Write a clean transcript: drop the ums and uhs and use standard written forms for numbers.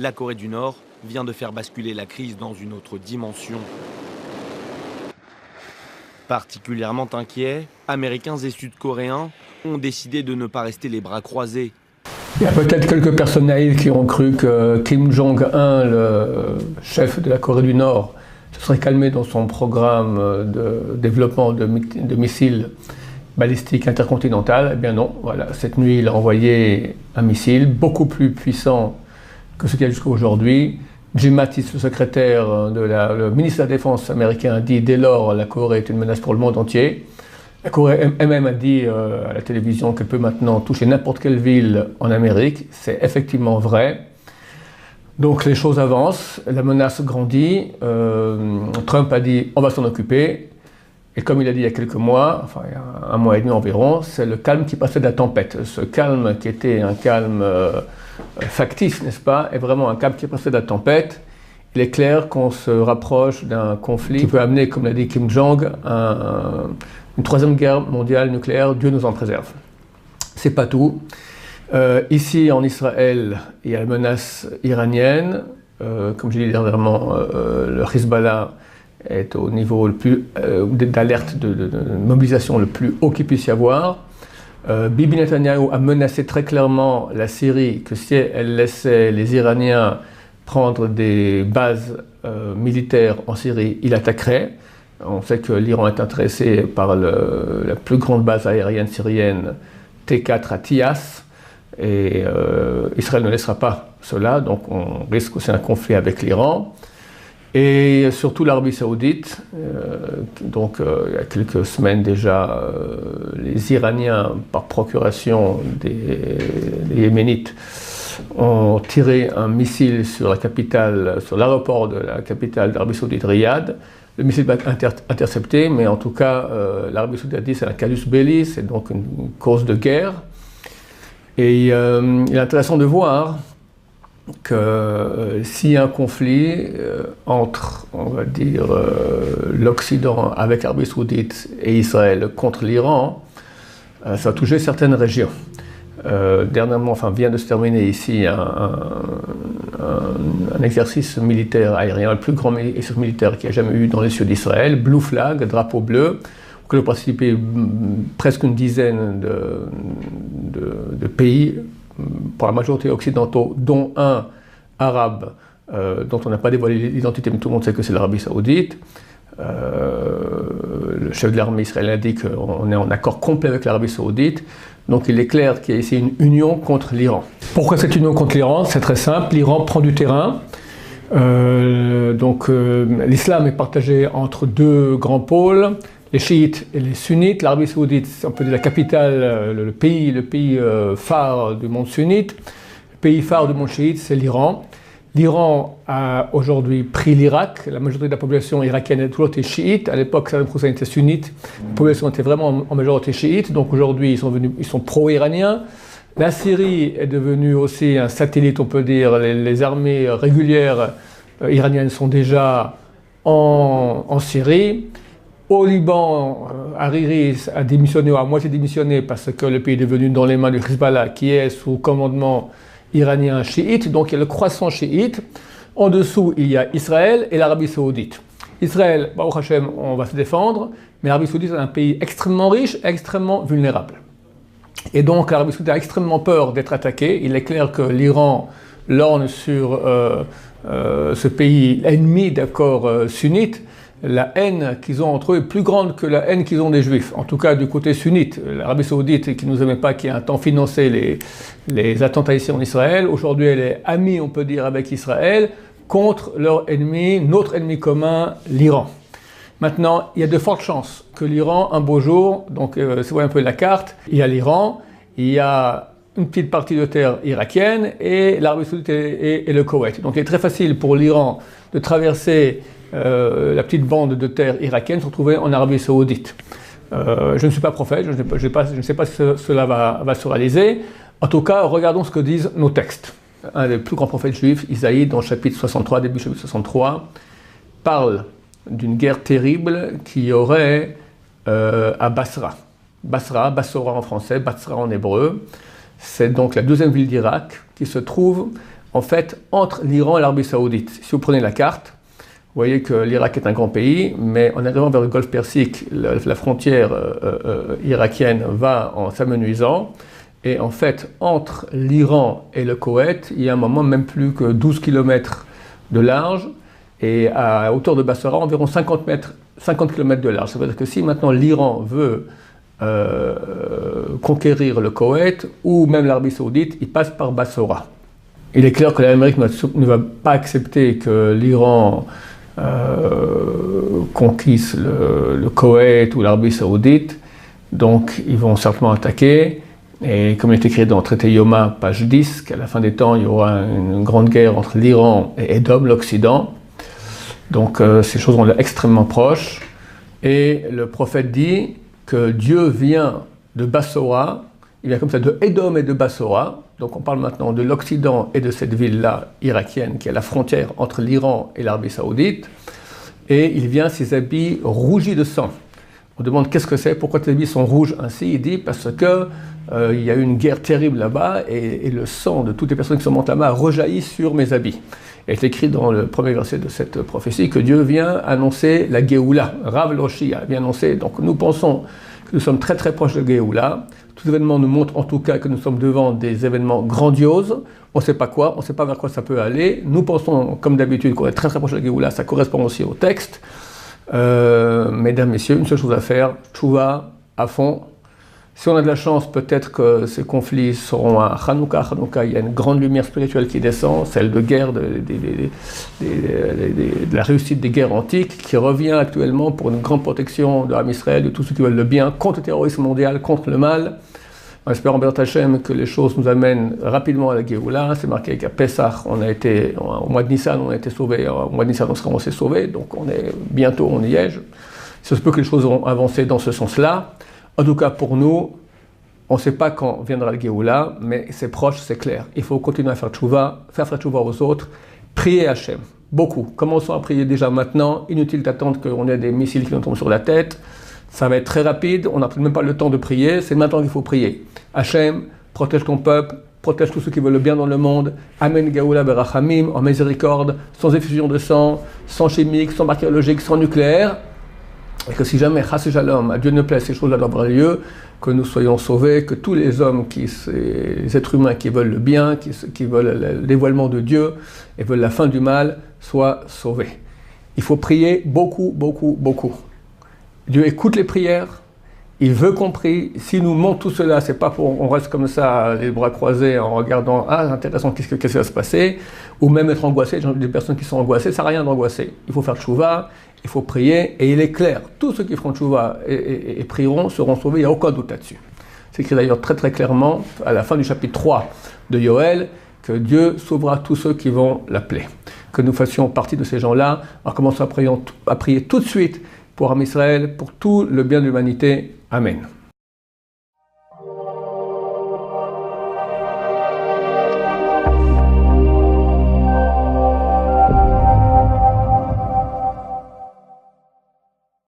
la Corée du Nord vient de faire basculer la crise dans une autre dimension. Particulièrement inquiets, Américains et Sud-Coréens ont décidé de ne pas rester les bras croisés. Il y a peut-être quelques personnes naïves qui ont cru que Kim Jong-un, le chef de la Corée du Nord, se serait calmé dans son programme de développement de missiles balistiques intercontinentaux. Eh bien non, voilà, cette nuit il a envoyé un missile beaucoup plus puissant que ce qu'il y a jusqu'à aujourd'hui. Jim Mattis, le secrétaire le ministre de la Défense américain, a dit dès lors la Corée est une menace pour le monde entier. La Corée elle-même a dit à la télévision qu'elle peut maintenant toucher n'importe quelle ville en Amérique. C'est effectivement vrai. Donc les choses avancent, la menace grandit. Trump a dit on va s'en occuper. Et comme il a dit il y a quelques mois, enfin il y a un mois et demi environ, c'est le calme qui passait de la tempête. Ce calme qui était un calme factice, n'est-ce pas, est vraiment un calme qui passait de la tempête. Il est clair qu'on se rapproche d'un conflit qui peut amener, comme l'a dit Kim Jong, une troisième guerre mondiale nucléaire. Dieu nous en préserve. C'est pas tout. Ici en Israël, il y a la menace iranienne. Comme j'ai dit dernièrement, le Hezbollah est au niveau le plus d'alerte de mobilisation le plus haut qu'il puisse y avoir. Bibi Netanyahu a menacé très clairement la Syrie que si elle laissait les Iraniens prendre des bases militaires en Syrie, il attaquerait. On sait que l'Iran est intéressé par la plus grande base aérienne syrienne T4 à Tias, et Israël ne laissera pas cela, donc on risque aussi un conflit avec l'Iran. Et surtout l'Arabie Saoudite, donc il y a quelques semaines déjà, les Iraniens, par procuration des Yéménites, ont tiré un missile sur la capitale, sur l'aéroport de la capitale d'Arabie Saoudite, Riyad. Le missile va être intercepté, mais en tout cas, l'Arabie Saoudite a dit c'est un casus belli, c'est donc une cause de guerre. Et il est intéressant de voir que s'il y a un conflit entre, on va dire, l'Occident avec l'Arabie Saoudite et Israël contre l'Iran, ça va toucher certaines régions. Dernièrement, enfin, vient de se terminer ici un exercice militaire aérien, le plus grand exercice militaire qu'il y a jamais eu dans les cieux d'Israël, Blue Flag, drapeau bleu, auquel ont participé presque une dizaine de pays, pour la majorité occidentaux, dont un arabe, dont on n'a pas dévoilé l'identité, mais tout le monde sait que c'est l'Arabie Saoudite. Le chef de l'armée israélienne a dit qu'on est en accord complet avec l'Arabie Saoudite. Donc il est clair qu'il y a ici une union contre l'Iran. Pourquoi cette union contre l'Iran? C'est très simple, l'Iran prend du terrain. L'islam est partagé entre deux grands pôles, les chiites et les sunnites. L'Arabie Saoudite, c'est un peu la capitale, le pays phare du monde sunnite. Le pays phare du monde chiite, c'est l'Iran. L'Iran a aujourd'hui pris l'Irak. La majorité de la population irakienne est toujours été chiite. À l'époque, Saddam Hussein était sunnite. La population était vraiment en majorité chiite. Donc aujourd'hui, ils sont pro-iraniens. La Syrie est devenue aussi un satellite, on peut dire. Les armées régulières iraniennes sont déjà en Syrie. Au Liban, Hariri a démissionné, ou à moitié démissionné, parce que le pays est devenu dans les mains du Hezbollah, qui est sous commandement iranien chiite. Donc il y a le croissant chiite. En dessous, il y a Israël et l'Arabie Saoudite. Israël, Baruch Hashem, on va se défendre, mais l'Arabie Saoudite est un pays extrêmement riche, extrêmement vulnérable. Et donc l'Arabie Saoudite a extrêmement peur d'être attaquée. Il est clair que l'Iran lorgne sur ce pays ennemi, d'accord, sunnite. La haine qu'ils ont entre eux est plus grande que la haine qu'ils ont des Juifs, en tout cas du côté sunnite. L'Arabie Saoudite, qui ne nous aimait pas, qui a un temps financé les attentats ici en Israël, aujourd'hui elle est amie, on peut dire, avec Israël, contre leur ennemi, notre ennemi commun, l'Iran. Maintenant, il y a de fortes chances que l'Iran, un beau jour, donc si vous voyez un peu la carte, il y a l'Iran, il y a une petite partie de terre irakienne et l'Arabie Saoudite et le Koweït. Donc il est très facile pour l'Iran de traverser la petite bande de terre irakienne, se retrouver en Arabie Saoudite. Je ne suis pas prophète, je ne sais pas si cela va se réaliser. En tout cas, regardons ce que disent nos textes. Un des plus grands prophètes juifs, Isaïe, dans le chapitre 63, début chapitre 63, parle d'une guerre terrible qui aurait à Basra. Bassora en français, Basra en hébreu. C'est donc la deuxième ville d'Irak qui se trouve en fait, entre l'Iran et l'Arabie Saoudite. Si vous prenez la carte, vous voyez que l'Irak est un grand pays, mais en arrivant vers le golfe Persique, la frontière irakienne va en s'amenuisant. Et en fait, entre l'Iran et le Koweït, il y a un moment même plus que 12 km de large, et à hauteur de Bassora, environ 50 km de large. Ça veut dire que si maintenant l'Iran veut conquérir le Koweït, ou même l'Arabie Saoudite, il passe par Bassora. Il est clair que l'Amérique ne va pas accepter que l'Iran conquisse le Koweït ou l'Arabie Saoudite, donc ils vont certainement attaquer. Et comme il est écrit dans le traité Yoma, page 10, qu'à la fin des temps, il y aura une grande guerre entre l'Iran et Édom, l'Occident. Donc ces choses sont extrêmement proches. Et le prophète dit que Dieu vient de Bassora, il vient comme ça de Édom et de Bassora. Donc on parle maintenant de l'Occident et de cette ville-là irakienne qui est à la frontière entre l'Iran et l'Arabie Saoudite. Et il vient ses habits rougis de sang. On demande qu'est-ce que c'est, pourquoi tes habits sont rouges ainsi. Il dit parce que il y a eu une guerre terrible là-bas et le sang de toutes les personnes qui sont mortes là-bas a rejailli sur mes habits. Et c'est écrit dans le premier verset de cette prophétie que Dieu vient annoncer la Géoula. Rav Loshi vient annoncer. Donc nous pensons que nous sommes très très proches de Géoula. Tout événement nous montre en tout cas que nous sommes devant des événements grandioses. On ne sait pas quoi, on ne sait pas vers quoi ça peut aller. Nous pensons comme d'habitude qu'on est très très proche de la Géoula. Ça correspond aussi au texte. Mesdames, messieurs, une seule chose à faire, tchouva à fond. Si on a de la chance, peut-être que ces conflits seront à Hanouka. Hanouka, il y a une grande lumière spirituelle qui descend, celle de guerre, de la réussite des guerres antiques, qui revient actuellement pour une grande protection de l'âme Israël, de tous ceux qui veulent le bien, contre le terrorisme mondial, contre le mal. En espérant, Béat Hashem, que les choses nous amènent rapidement à la Géoula. C'est marqué qu'à Pessah, au mois de Nissan, on a été sauvés. Au mois de Nissan, on s'est sauvés, donc bientôt on y est. Il se peut que les choses vont avancer dans ce sens-là. En tout cas, pour nous, on ne sait pas quand viendra la Géoula, mais c'est proche, c'est clair. Il faut continuer à faire tchouva, faire tchouva aux autres, prier Hachem, beaucoup. Commençons à prier déjà maintenant, inutile d'attendre qu'on ait des missiles qui nous tombent sur la tête. Ça va être très rapide, on n'a même pas le temps de prier, c'est maintenant qu'il faut prier. Hachem, protège ton peuple, protège tous ceux qui veulent le bien dans le monde. Amen Géoula Berachamim, en miséricorde, sans effusion de sang, sans chimique, sans bactériologique, sans nucléaire. Et que si jamais, Chas Shalom, à Dieu ne plaît, ces choses-là doivent avoir lieu, que nous soyons sauvés, que tous les hommes, les êtres humains qui veulent le bien, qui veulent le dévoilement de Dieu et veulent la fin du mal, soient sauvés. Il faut prier beaucoup, beaucoup, beaucoup. Dieu écoute les prières, il veut qu'on prie. Si nous montre tout cela, c'est pas pour on reste comme ça, les bras croisés, en regardant, ah, intéressant, qu'est-ce qui va se passer, ou même être angoissé. J'ai des personnes qui sont angoissées, ça n'a rien d'angoissé. Il faut faire tchouva, il faut prier, et il est clair, tous ceux qui feront tchouva et prieront seront sauvés, il n'y a aucun doute là-dessus. C'est écrit d'ailleurs très très clairement, à la fin du chapitre 3 de Yoël, que Dieu sauvera tous ceux qui vont l'appeler. Que nous fassions partie de ces gens-là, en commençant à prier tout de suite pour Am Israël, pour tout le bien de l'humanité. Amen.